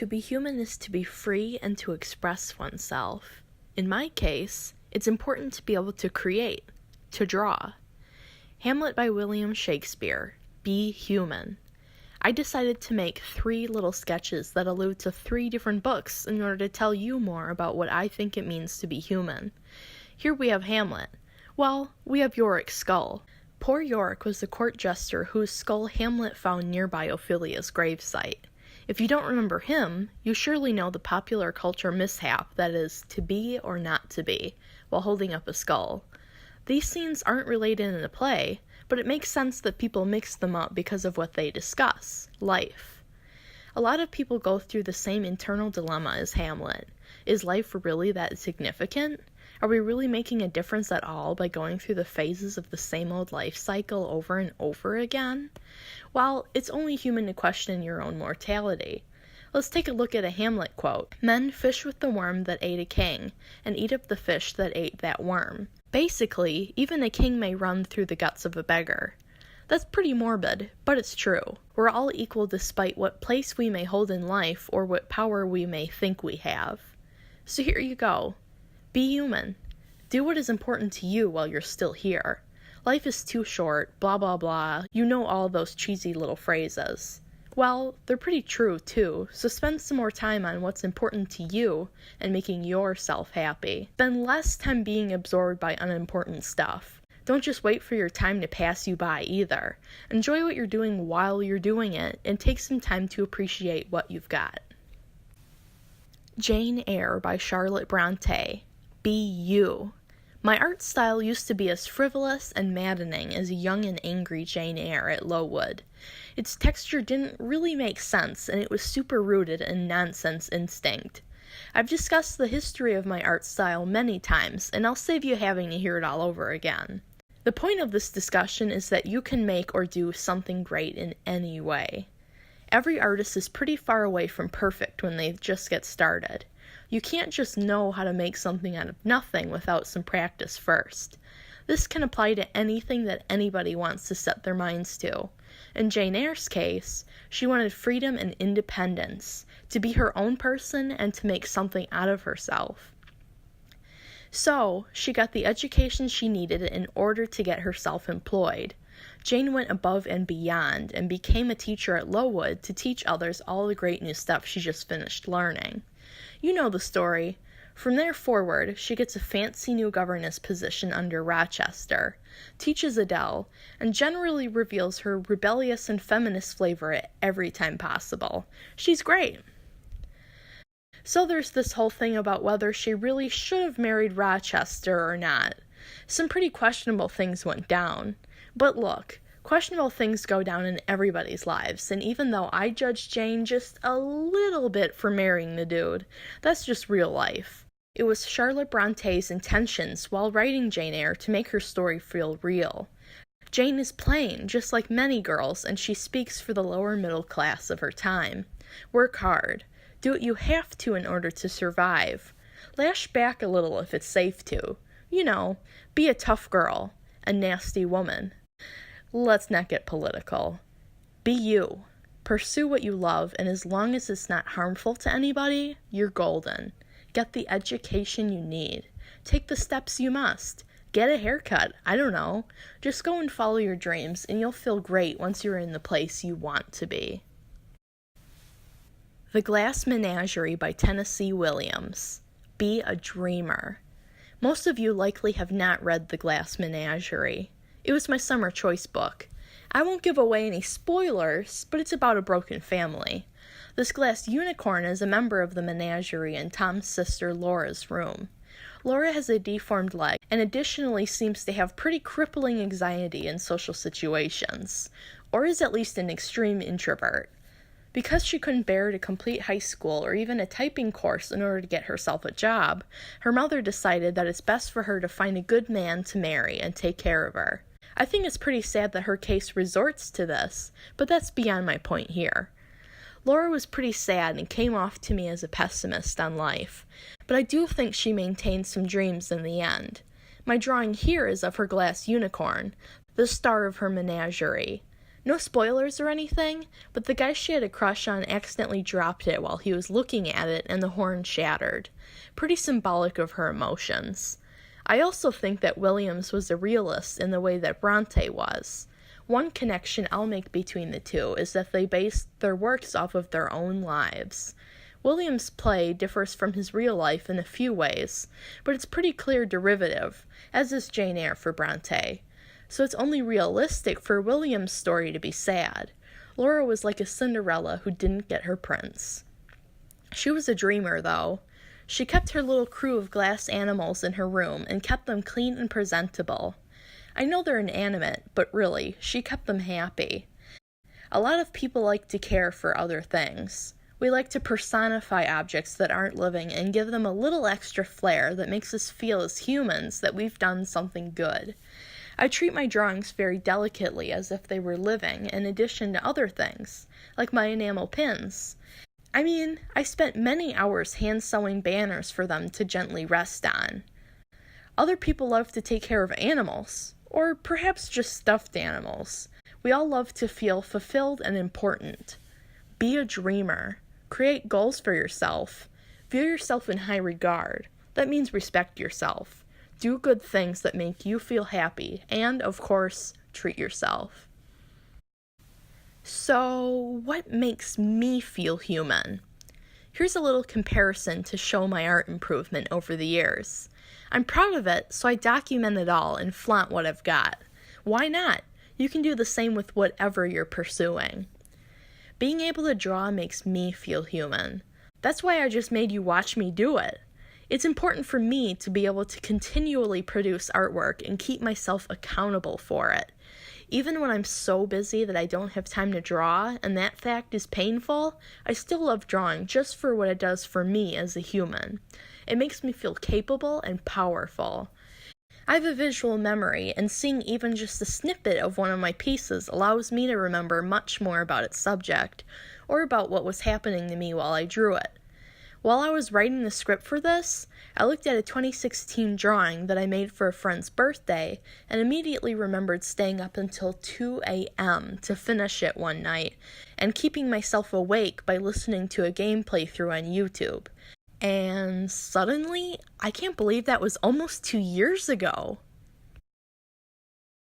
To be human is to be free and to express oneself. In my case, it's important to be able to create, to draw. Hamlet by William Shakespeare. Be human. I decided to make 3 little sketches that allude to 3 different books in order to tell you more about what I think it means to be human. Here we have Hamlet. Well, we have Yorick's skull. Poor Yorick was the court jester whose skull Hamlet found nearby Ophelia's gravesite. If you don't remember him, you surely know the popular culture mishap that is to be or not to be, while holding up a skull. These scenes aren't related in the play, but it makes sense that people mix them up because of what they discuss, life. A lot of people go through the same internal dilemma as Hamlet. Is life really that significant? Are we really making a difference at all by going through the phases of the same old life cycle over and over again? Well, it's only human to question your own mortality. Let's take a look at a Hamlet quote. Men fish with the worm that ate a king, and eat up the fish that ate that worm. Basically, even a king may run through the guts of a beggar. That's pretty morbid, but it's true. We're all equal despite what place we may hold in life or what power we may think we have. So here you go. Be human. Do what is important to you while you're still here. Life is too short, blah blah blah. You know all those cheesy little phrases. Well, they're pretty true too, so spend some more time on what's important to you and making yourself happy. Spend less time being absorbed by unimportant stuff. Don't just wait for your time to pass you by either. Enjoy what you're doing while you're doing it, and take some time to appreciate what you've got. Jane Eyre by Charlotte Bronte. Be you. My art style used to be as frivolous and maddening as a young and angry Jane Eyre at Lowood. Its texture didn't really make sense, and it was super rooted in nonsense instinct. I've discussed the history of my art style many times, and I'll save you having to hear it all over again. The point of this discussion is that you can make or do something great in any way. Every artist is pretty far away from perfect when they just get started. You can't just know how to make something out of nothing without some practice first. This can apply to anything that anybody wants to set their minds to. In Jane Eyre's case, she wanted freedom and independence, to be her own person and to make something out of herself. So, she got the education she needed in order to get herself employed. Jane went above and beyond and became a teacher at Lowood to teach others all the great new stuff she just finished learning. You know the story. From there forward, she gets a fancy new governess position under Rochester, teaches Adele, and generally reveals her rebellious and feminist flavor at every time possible. She's great. So there's this whole thing about whether she really should have married Rochester or not. Some pretty questionable things went down. But look, questionable things go down in everybody's lives, and even though I judge Jane just a little bit for marrying the dude, that's just real life. It was Charlotte Bronte's intentions while writing Jane Eyre to make her story feel real. Jane is plain, just like many girls, and she speaks for the lower middle class of her time. Work hard. Do what you have to in order to survive. Lash back a little if it's safe to. You know, be a tough girl, a nasty woman. Let's not get political. Be you. Pursue what you love, and as long as it's not harmful to anybody, you're golden. Get the education you need. Take the steps you must. Get a haircut. I don't know. Just go and follow your dreams, and you'll feel great once you're in the place you want to be. The Glass Menagerie by Tennessee Williams. Be a dreamer. Most of you likely have not read The Glass Menagerie. It was my summer choice book. I won't give away any spoilers, but it's about a broken family. This glass unicorn is a member of the menagerie in Tom's sister Laura's room. Laura has a deformed leg and additionally seems to have pretty crippling anxiety in social situations, or is at least an extreme introvert. Because she couldn't bear to complete high school or even a typing course in order to get herself a job, her mother decided that it's best for her to find a good man to marry and take care of her. I think it's pretty sad that her case resorts to this, but that's beyond my point here. Laura was pretty sad and came off to me as a pessimist on life, but I do think she maintained some dreams in the end. My drawing here is of her glass unicorn, the star of her menagerie. No spoilers or anything, but the guy she had a crush on accidentally dropped it while he was looking at it and the horn shattered. Pretty symbolic of her emotions. I also think that Williams was a realist in the way that Bronte was. One connection I'll make between the two is that they based their works off of their own lives. Williams' play differs from his real life in a few ways, but it's pretty clear derivative, as is Jane Eyre for Bronte. So it's only realistic for Williams' story to be sad. Laura was like a Cinderella who didn't get her prince. She was a dreamer, though. She kept her little crew of glass animals in her room and kept them clean and presentable. I know they're inanimate, but really, she kept them happy. A lot of people like to care for other things. We like to personify objects that aren't living and give them a little extra flair that makes us feel as humans that we've done something good. I treat my drawings very delicately as if they were living in addition to other things, like my enamel pins. I mean, I spent many hours hand-sewing banners for them to gently rest on. Other people love to take care of animals, or perhaps just stuffed animals. We all love to feel fulfilled and important. Be a dreamer. Create goals for yourself. View yourself in high regard. That means respect yourself. Do good things that make you feel happy, and, of course, treat yourself. So, what makes me feel human? Here's a little comparison to show my art improvement over the years. I'm proud of it, so I document it all and flaunt what I've got. Why not? You can do the same with whatever you're pursuing. Being able to draw makes me feel human. That's why I just made you watch me do it. It's important for me to be able to continually produce artwork and keep myself accountable for it. Even when I'm so busy that I don't have time to draw, and that fact is painful, I still love drawing just for what it does for me as a human. It makes me feel capable and powerful. I have a visual memory, and seeing even just a snippet of one of my pieces allows me to remember much more about its subject, or about what was happening to me while I drew it. While I was writing the script for this, I looked at a 2016 drawing that I made for a friend's birthday and immediately remembered staying up until 2 a.m. to finish it one night and keeping myself awake by listening to a game playthrough on YouTube. And suddenly, I can't believe that was almost 2 years ago.